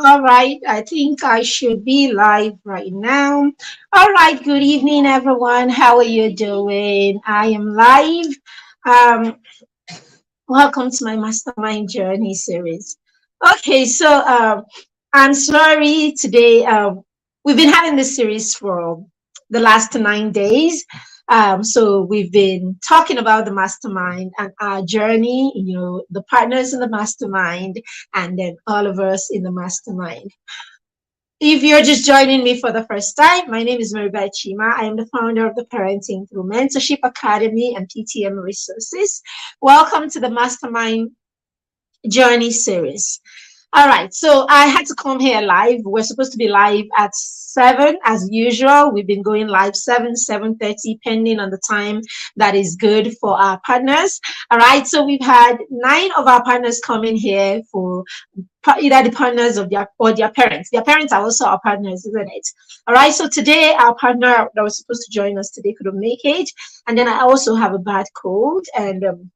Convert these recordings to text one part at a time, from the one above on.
All right, I think I should be live right now. All right, good evening, everyone. How are you doing? I am live. Um, Welcome to my Mastermind Journey series. Okay, I'm sorry today. We've been having this series for the last 9 days. So we've been talking about the mastermind and our journey, the partners in the mastermind, and then all of us in the mastermind. If you're just joining me for the first time, my name is Maribel Chima. I am the founder of the Parenting Through Mentorship Academy and PTM Resources. Welcome to the Mastermind Journey series. All right, so I had to come here live. We're supposed to be live at 7 as usual. We've been going live 7:30, pending on the time that is good for our partners. All right, so we've had 9 of our partners coming here for either the partners of their parents. Their parents are also our partners, isn't it? All right, so today our partner that was supposed to join us today couldn't make it. And then I also have a bad cold, and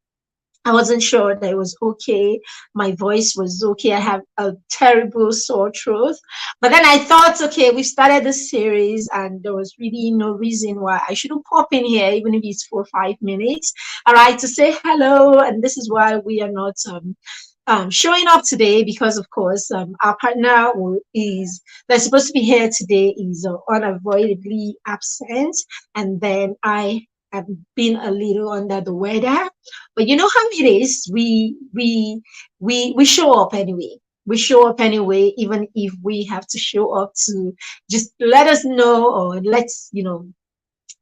I wasn't sure that it was okay. My voice was okay. I have a terrible sore throat. But then I thought, okay, we started this series and there was really no reason why I shouldn't pop in here, even if it's for 5 minutes. All right, to say hello. And this is why we are not showing up today because, of course, our partner is that's supposed to be here today is unavoidably absent. And then I have been a little under the weather, but you know how it is. We show up anyway. We show up anyway, even if we have to show up to just let us know or let's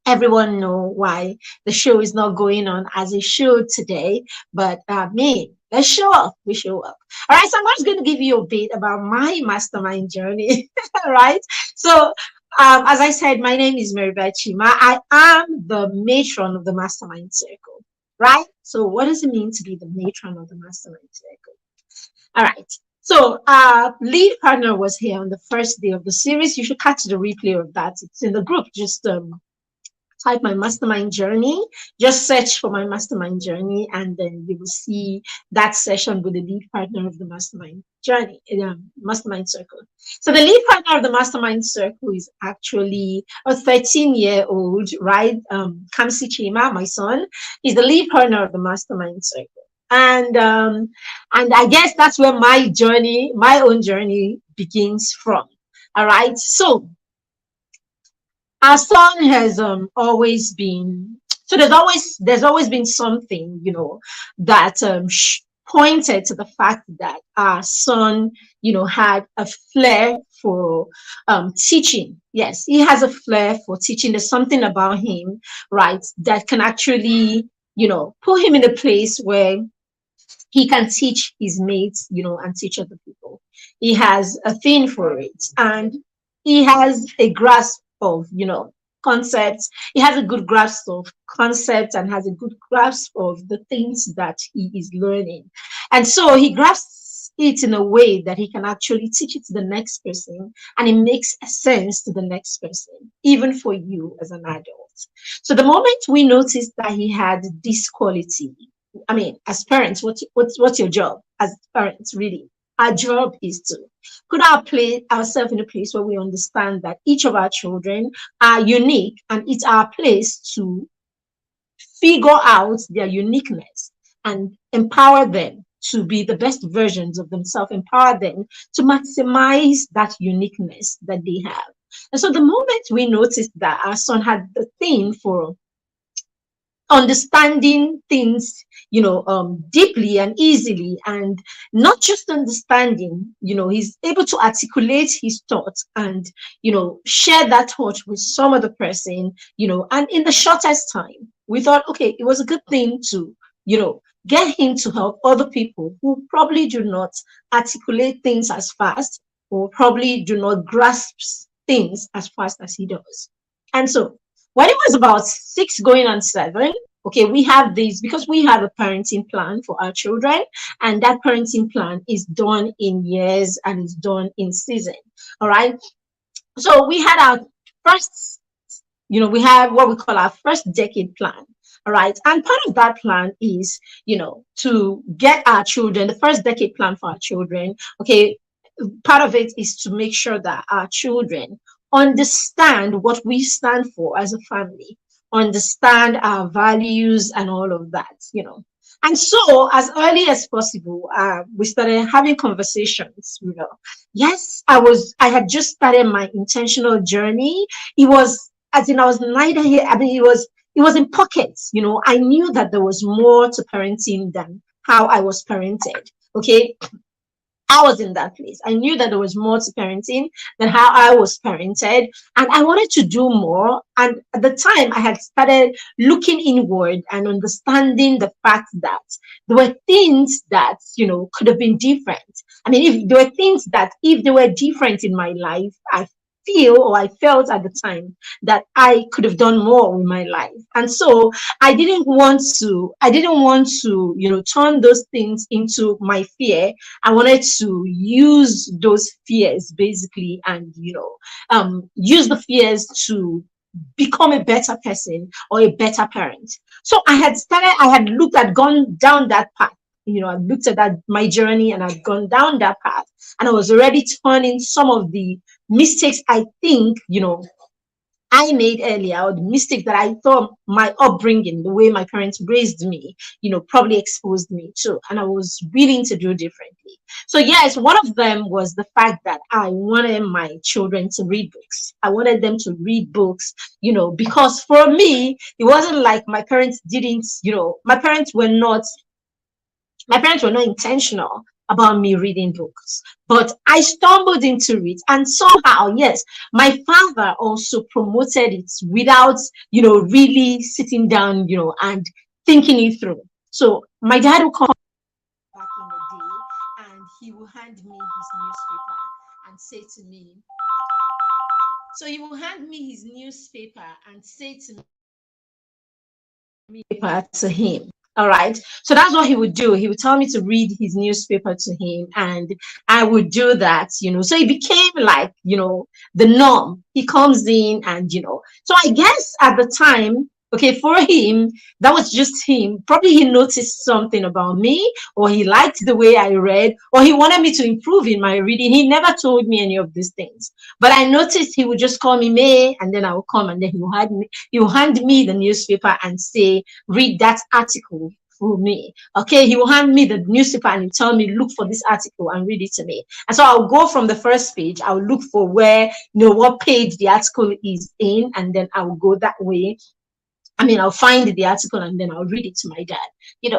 everyone know why the show is not going on as it should today. But me, let's show up. We show up. All right. So I'm just going to give you a bit about my mastermind journey. All right. So as I said, my name is Maribel Chima. I am the matron of the Mastermind Circle, right? So what does it mean to be the matron of the Mastermind Circle? All right. So our lead partner was here on the first day of the series. You should catch the replay of that. It's in the group. Just type my mastermind journey, just search for my mastermind journey, and then you will see that session with the lead partner of the mastermind journey, mastermind circle. So the lead partner of the mastermind circle is actually a 13-year-old, right? Kamsi Chima, my son, is the lead partner of the mastermind circle. And I guess that's where my own journey begins from. All right. So our son has always been so there's always been something that pointed to the fact that our son had a flair for teaching. Yes, he has a flair for teaching. There's something about him, right, that can actually put him in a place where he can teach his mates, and teach other people. He has a thing for it, and he has a grasp of, concepts. He has a good grasp of concepts and has a good grasp of the things that he is learning. And so he grasps it in a way that he can actually teach it to the next person, and it makes sense to the next person, even for you as an adult. So the moment we noticed that he had this quality, I mean, as parents, what's your job as parents, really? Our job is to put ourselves in a place where we understand that each of our children are unique, and it's our place to figure out their uniqueness and empower them to be the best versions of themselves, empower them to maximize that uniqueness that they have. And so the moment we noticed that our son had the thing for understanding things deeply and easily, and not just understanding, he's able to articulate his thoughts and share that thought with some other person, and in the shortest time we thought, okay, it was a good thing to get him to help other people who probably do not articulate things as fast, or probably do not grasp things as fast as he does. And so when it was about 6 going on 7, okay, we have this because we have a parenting plan for our children, and that parenting plan is done in years and is done in season. All right. So we had our first, we have what we call our first decade plan. All right. And part of that plan is, to get our children, the first decade plan for our children. Okay. part of it is to make sure that our children understand what we stand for as a family, understand our values and all of that. And so, as early as possible, we started having conversations. Yes, I had just started my intentional journey. It was, as in, I was neither here, I mean, it was in pockets. I knew that there was more to parenting than how I was parented. Okay, I was in that place. I knew that there was more to parenting than how I was parented, and I wanted to do more. And at the time, I had started looking inward and understanding the fact that there were things that could have been different. I mean, if there were things that if they were different in my life, I felt at the time that I could have done more with my life. And so I didn't want to turn those things into my fear. I wanted to use those fears basically and use the fears to become a better person or a better parent. So I had gone down that path. I looked at that my journey and I'd gone down that path, and I was already turning some of the mistakes I think I made earlier, or the mistake that I thought my upbringing, the way my parents raised me, probably exposed me to, and I was willing to do differently. So yes, one of them was the fact that I wanted my children to read books. I wanted them to read books, because for me, it wasn't like my parents didn't, my parents were not intentional about me reading books, but I stumbled into it. And somehow, yes, my father also promoted it without, really sitting down, and thinking it through. So my dad would come back in the day and he will hand me his newspaper and say to me, so he will hand me his newspaper and say to newspaper to him. All right. So that's what he would do. He would tell me to read his newspaper to him, and I would do that. So it became like, the norm. He comes in and. So I guess at the time, okay, for him, that was just him. Probably he noticed something about me, or he liked the way I read, or he wanted me to improve in my reading. He never told me any of these things. But I noticed he would just call me May, and then I would come, and then he would hand me the newspaper and say, read that article for me. Okay, he will hand me the newspaper and tell me, look for this article and read it to me. And so I'll go from the first page, I'll look for where, what page the article is in, and then I'll go that way. I mean, I'll find the article and then I'll read it to my dad.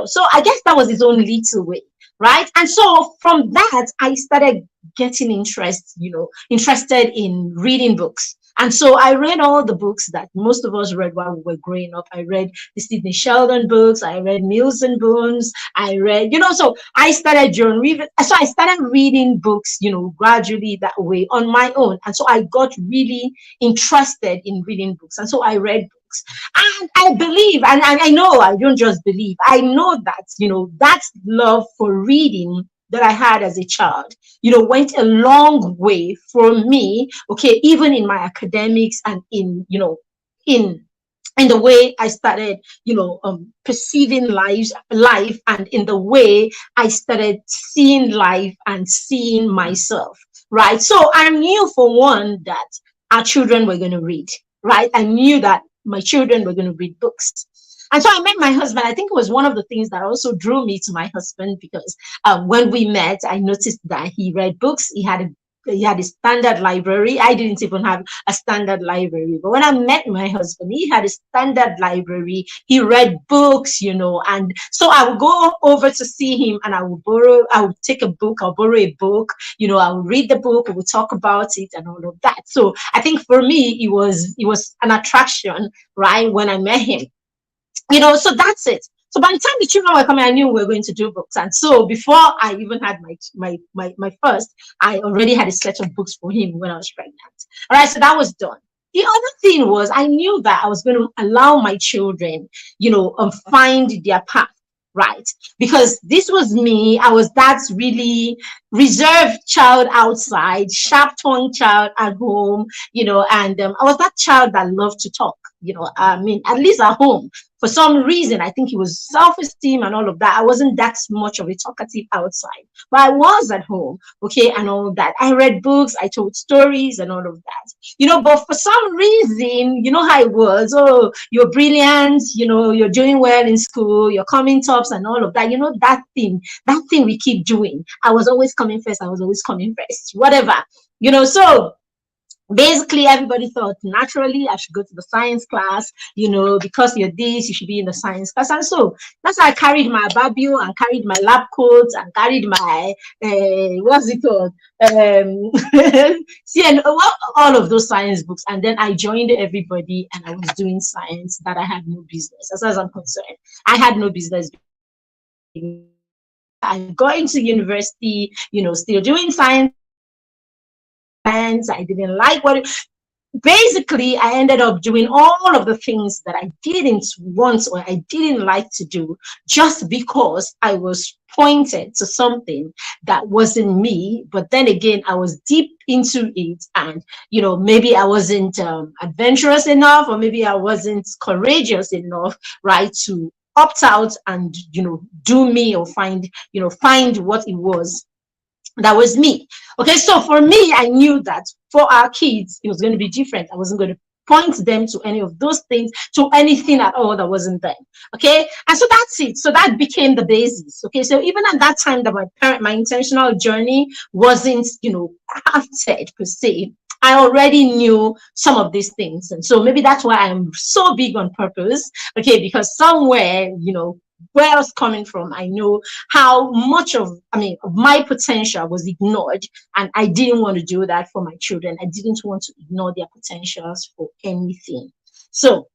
So I guess that was his own little way, right? And so from that, I started getting interested in reading books. And so I read all the books that most of us read while we were growing up. I read the Sidney Sheldon books. I read Mills and Bones. I read, so I started So I started reading books, gradually that way on my own. And so I got really interested in reading books. And so I read books. And I believe, and I know, I don't just believe, I know that, that love for reading that I had as a child, went a long way for me, okay, even in my academics and in the way I started, perceiving life, and in the way I started seeing life and seeing myself, right? So I knew, for one, that our children were going to read, right? I knew that my children were going to read books. And so I met my husband. I think it was one of the things that also drew me to my husband, because when we met, I noticed that he read books. He had a standard library. I didn't even have a standard library. But when I met my husband, he had a standard library. He read books, and so I would go over to see him and I would take a book, I'll borrow a book, I would read the book, we would talk about it and all of that. So I think for me, it was an attraction, right, when I met him. So that's it. So by the time the children were coming, I knew we were going to do books. And so before I even had my first, I already had a set of books for him when I was pregnant. All right, so that was done. The other thing was, I knew that I was going to allow my children, find their path, right? Because this was me. I was that really reserved child outside, sharp-tongued child at home, and I was that child that loved to talk, I mean, at least at home. For some reason, I think it was self-esteem and all of that. I wasn't that much of a talkative outside, but I was at home, okay, and all of that. I read books, I told stories and all of that, but for some reason, you know how it was. Oh, you're brilliant, you're doing well in school, you're coming tops and all of that. That thing we keep doing. I was always coming first, I was always coming first, whatever, so basically everybody thought naturally I should go to the science class, because you're this, you should be in the science class. And so that's why I carried my babio and carried my lab coats and carried my what's it called, see, and all of those science books, and then I joined everybody and I was doing science that I had no business. As far as I'm concerned, I had no business I got into university, still doing science. I didn't like basically I ended up doing all of the things that I didn't want or I didn't like to do, just because I was pointed to something that wasn't me. But then again, I was deep into it, and maybe I wasn't adventurous enough, or maybe I wasn't courageous enough, right, to opt out and do me, or find what it was that was me. Okay, so for me, I knew that for our kids, it was going to be different. I wasn't going to point them to any of those things, to anything at all that wasn't there. Okay, and so that's it. So that became the basis. Okay, so even at that time, that my intentional journey wasn't, crafted per se, I already knew some of these things. And so maybe that's why I'm so big on purpose. Okay, because somewhere, where I was coming from, I know how much of my potential was ignored, and I didn't want to do that for my children. I didn't want to ignore their potentials for anything. So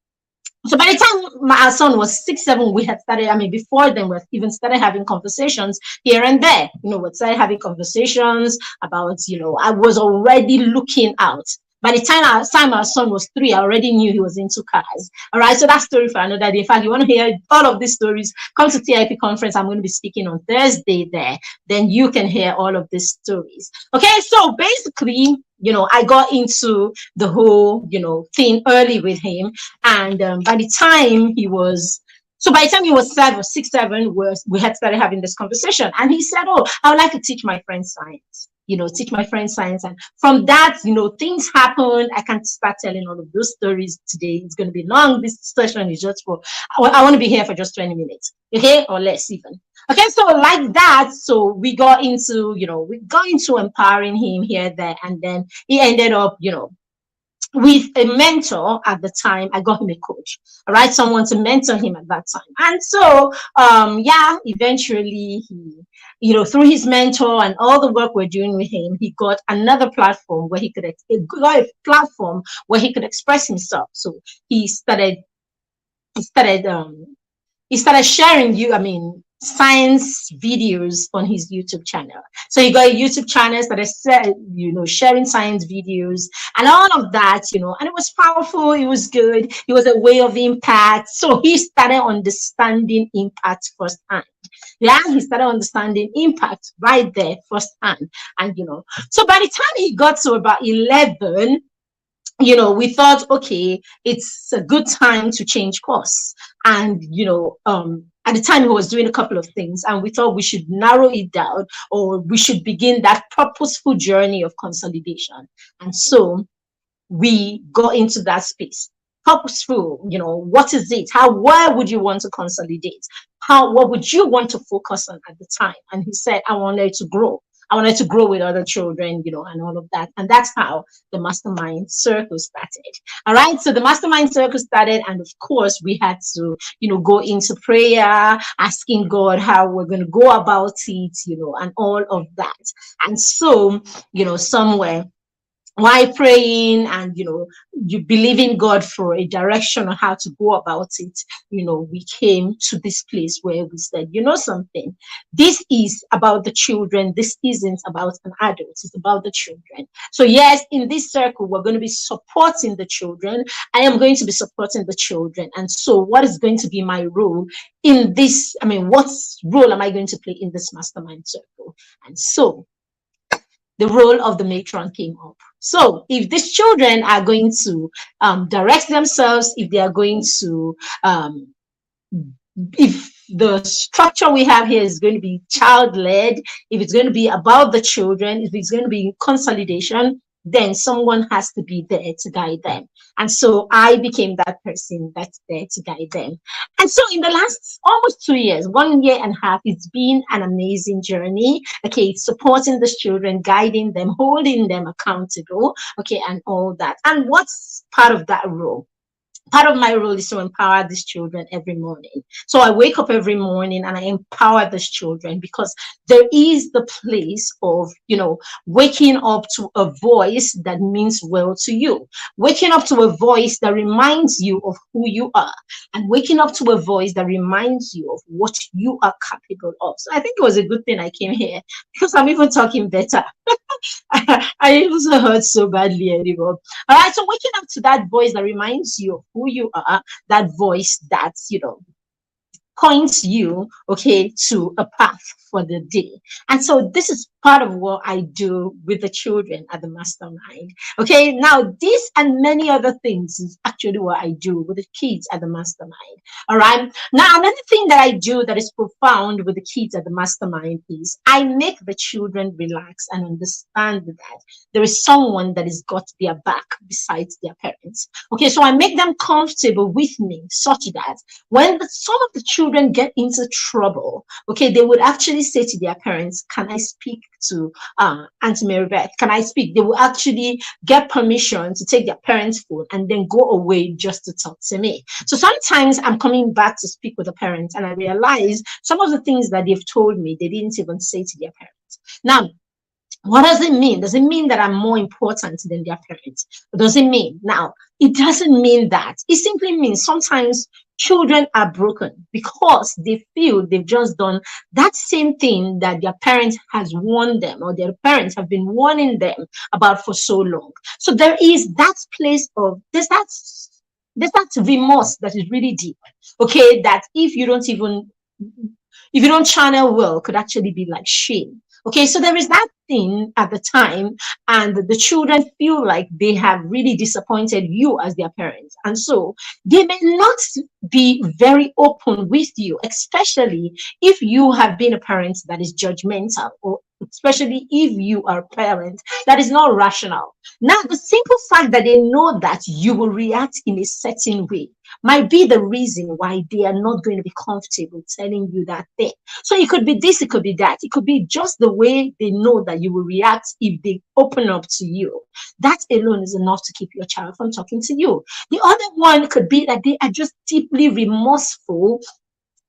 by the time my son was 6, 7, we had started, before then, we even started having conversations here and there. We started having conversations about, I was already looking out. By the time our son was 3, I already knew he was into cars. All right, so that story for another day. In fact, you want to hear all of these stories, come to TIP conference. I'm going to be speaking on Thursday there. Then you can hear all of these stories. Okay, so basically, I got into the whole, thing early with him. And by the time he was 7, 6, 7, we had started having this conversation. And he said, oh, I would like to teach my friends science. Teach my friends science. And from that, things happened. I can't start telling all of those stories today. It's going to be long. This session is just I want to be here for just 20 minutes, okay, or less even. Okay, so like that, so we got into empowering him here, there, and then he ended up, with a mentor at the time. I got him a coach, all right, someone to mentor him at that time. And so eventually he, through his mentor and all the work we're doing with him, he got another platform where he could express himself. So he started he started sharing science videos on his YouTube channel. So he got a YouTube channel, started sharing science videos and all of that, and it was powerful, it was good, it was a way of impact. So he started understanding impact firsthand. Yeah, he started understanding impact right there firsthand. And so by the time he got to about 11, we thought, okay, it's a good time to change course. And, at the time he was doing a couple of things, and we thought we should narrow it down, or we should begin that purposeful journey of consolidation. And so we got into that space. Purposeful, what is it? Where would you want to consolidate? What would you want to focus on at the time? And he said, I wanted to grow. I wanted to grow with other children, and all of that. And that's how the Mastermind Circle started. All right. So the Mastermind Circle started. And of course, we had to, go into prayer, asking God how we're going to go about it, and all of that. And so, somewhere, while praying and you believe in God for a direction on how to go about it, we came to this place where we said, something, this is about the children, this isn't about an adult, it's about the children. So yes, in this circle we're going to be supporting the children. I am going to be supporting the children. And so what is going to be my role in this? What role am I going to play in this Mastermind Circle? And so the role of the matron came up. So if these children are going to direct themselves, if they are going to if the structure we have here is going to be child led, if it's going to be about the children, if it's going to be consolidation, then someone has to be there to guide them. And so I became that person that's there to guide them. And so in the last almost 2 years, 1 year and a half, it's been an amazing journey. Okay, supporting these children, guiding them, holding them accountable, okay, and all that. And what's part of that role? Part of my role is to empower these children every morning. So I wake up every morning and I empower these children, because there is the place of, waking up to a voice that means well to you, waking up to a voice that reminds you of who you are, and waking up to a voice that reminds you of what you are capable of. So I think it was a good thing I came here, because I'm even talking better. I also hurt so badly anymore. All right, so waking up to that voice that reminds you of who you are, that voice that, points you, okay, to a path for the day. And so this is part of what I do with the children at the Mastermind. Okay, now this and many other things is actually what I do with the kids at the Mastermind. All right, now another thing that I do that is profound with the kids at the Mastermind is I make the children relax and understand that there is someone that has got their back besides their parents. Okay, so I make them comfortable with me such that when some of the children get into trouble, okay, they would actually say to their parents, "Can I speak to Auntie Mary Beth? Can I speak?" They will actually get permission to take their parents' phone and then go away just to talk to me. So sometimes I'm coming back to speak with the parents and I realize some of the things that they've told me, they didn't even say to their parents. Now, what does it mean? Does it mean that I'm more important than their parents? What does it mean? Now, it doesn't mean that. It simply means sometimes children are broken because they feel they've just done that same thing that their parents has warned them, or their parents have been warning them about for so long. So there is that place of there's that remorse that is really deep. Okay, that if you don't channel well, could actually be like shame. Okay, so there is that thing at the time, and the children feel like they have really disappointed you as their parents. And so they may not be very open with you, especially if you have been a parent that is judgmental, or especially if you are a parent that is not rational. Now, the simple fact that they know that you will react in a certain way might be the reason why they are not going to be comfortable telling you that thing. So it could be this, it could be that, it could be just the way they know that you will react if they open up to you. That alone is enough to keep your child from talking to you. The other one could be that they are just deeply remorseful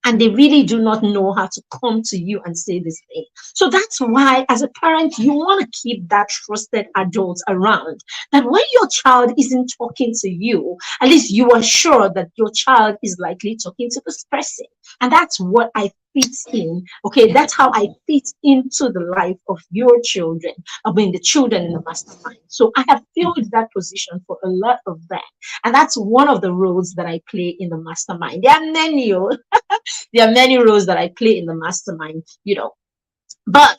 and they really do not know how to come to you and say this thing. So that's why, as a parent, you want to keep that trusted adult around. That when your child isn't talking to you, at least you are sure that your child is likely talking to this person. And that's what I fit in. Okay, that's how I fit into the life of your children, I mean, the children in the Mastermind. So I have filled that position for a lot of them. And that's one of the roles that I play in the Mastermind. There are many, there are many roles that I play in the Mastermind. But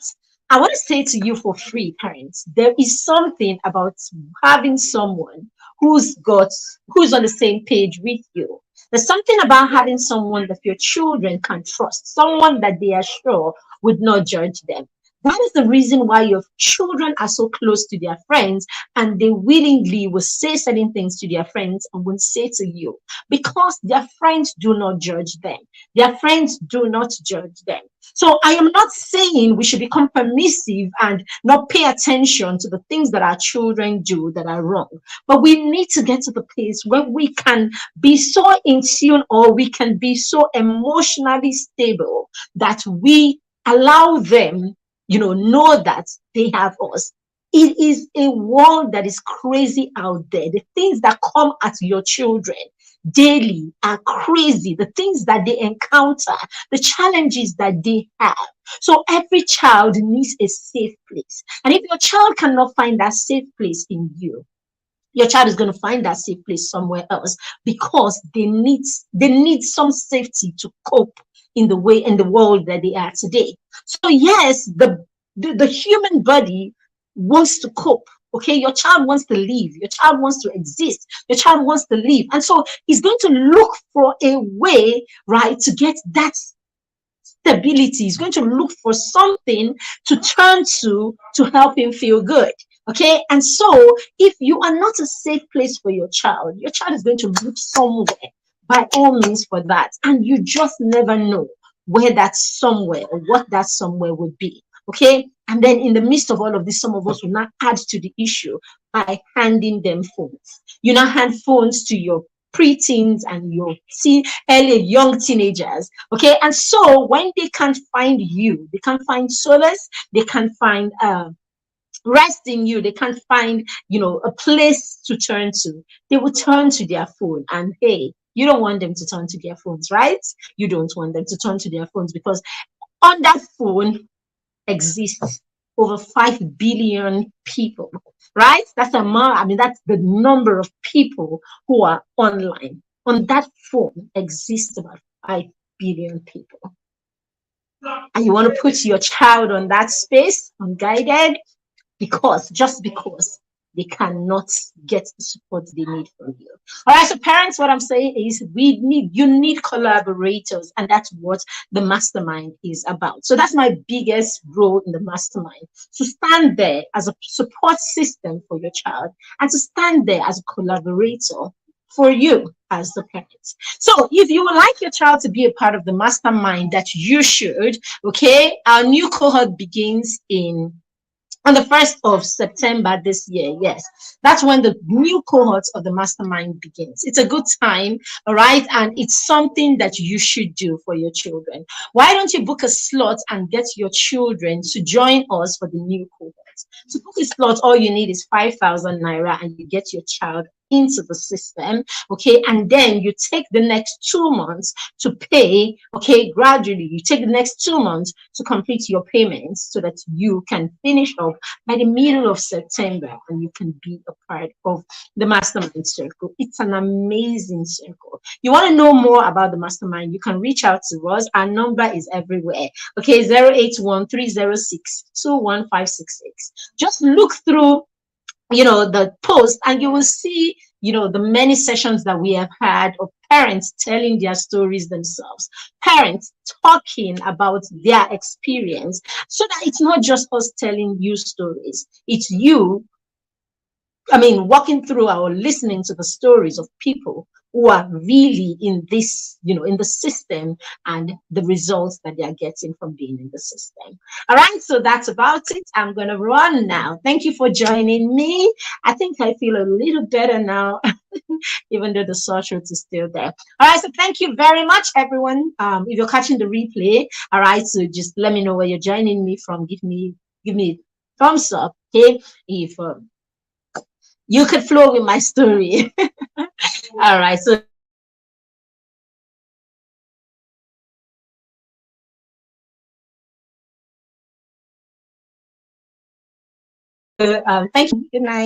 I want to say to you, for free parents, there is something about having someone who's on the same page with you. There's something about having someone that your children can trust, someone that they are sure would not judge them. That is the reason why your children are so close to their friends, and they willingly will say certain things to their friends and will say to you, because their friends do not judge them. Their friends do not judge them. So I am not saying we should become permissive and not pay attention to the things that our children do that are wrong. But we need to get to the place where we can be so in tune, or we can be so emotionally stable that we allow them, know that they have us. It is a world that is crazy out there. The things that come at your children daily are crazy. The things that they encounter, the challenges that they have. So every child needs a safe place. And if your child cannot find that safe place in you, your child is going to find that safe place somewhere else, because they need some safety to cope in the world that they are today. So yes, the human body wants to cope. Okay, your child wants to live, your child wants to exist, your child wants to live. And so he's going to look for a way, right, to get that stability. He's going to look for something to turn to help him feel good. Okay, and so if you are not a safe place for your child is going to look somewhere by all means for that, and you just never know where that somewhere or what that somewhere would be. Okay, and then in the midst of all of this, some of us will not add to the issue by handing them phones. You now hand phones to your preteens and your early young teenagers. Okay, and so when they can't find you, they can't find solace, they can't find rest in you, they can't find, a place to turn to, they will turn to their phone. And hey, you don't want them to turn to their phones, right? You don't want them to turn to their phones, because on that phone exists over 5 billion people, right? That's amount, I mean, that's the number of people who are online. On that phone exists about 5 billion people. And you want to put your child on that space, unguided, just because they cannot get the support they need from you. All right, so parents, what I'm saying is you need collaborators, and that's what the mastermind is about. So that's my biggest role in the mastermind, to stand there as a support system for your child and to stand there as a collaborator for you as the parents. So if you would like your child to be a part of the mastermind, that you should. Okay, our new cohort begins on the 1st of September this year. Yes, that's when the new cohort of the mastermind begins. It's a good time, all right? And it's something that you should do for your children. Why don't you book a slot and get your children to join us for the new cohort? To book a slot, all you need is 5,000 naira, and you get your child into the system. Okay, and then you take the next 2 months to pay. Okay, gradually you take the next 2 months to complete your payments, so that you can finish off by the middle of September and you can be a part of the mastermind circle. It's an amazing circle. You want to know more about the mastermind, you can reach out to us. Our number is everywhere. Okay, 081-306-21566. Just look through the post, and you will see the many sessions that we have had of parents telling their stories themselves, parents talking about their experience, so that it's not just us telling you stories, it's you, walking through or listening to the stories of people who are really in this, in the system, and the results that they are getting from being in the system. All right, so that's about it. I'm going to run now. Thank you for joining me. I think I feel a little better now, even though the sore throat is still there. All right, so thank you very much, everyone. If you're catching the replay, all right, so just let me know where you're joining me from. Give me a thumbs up, okay? If you could flow with my story. All right, so thank you. Good night.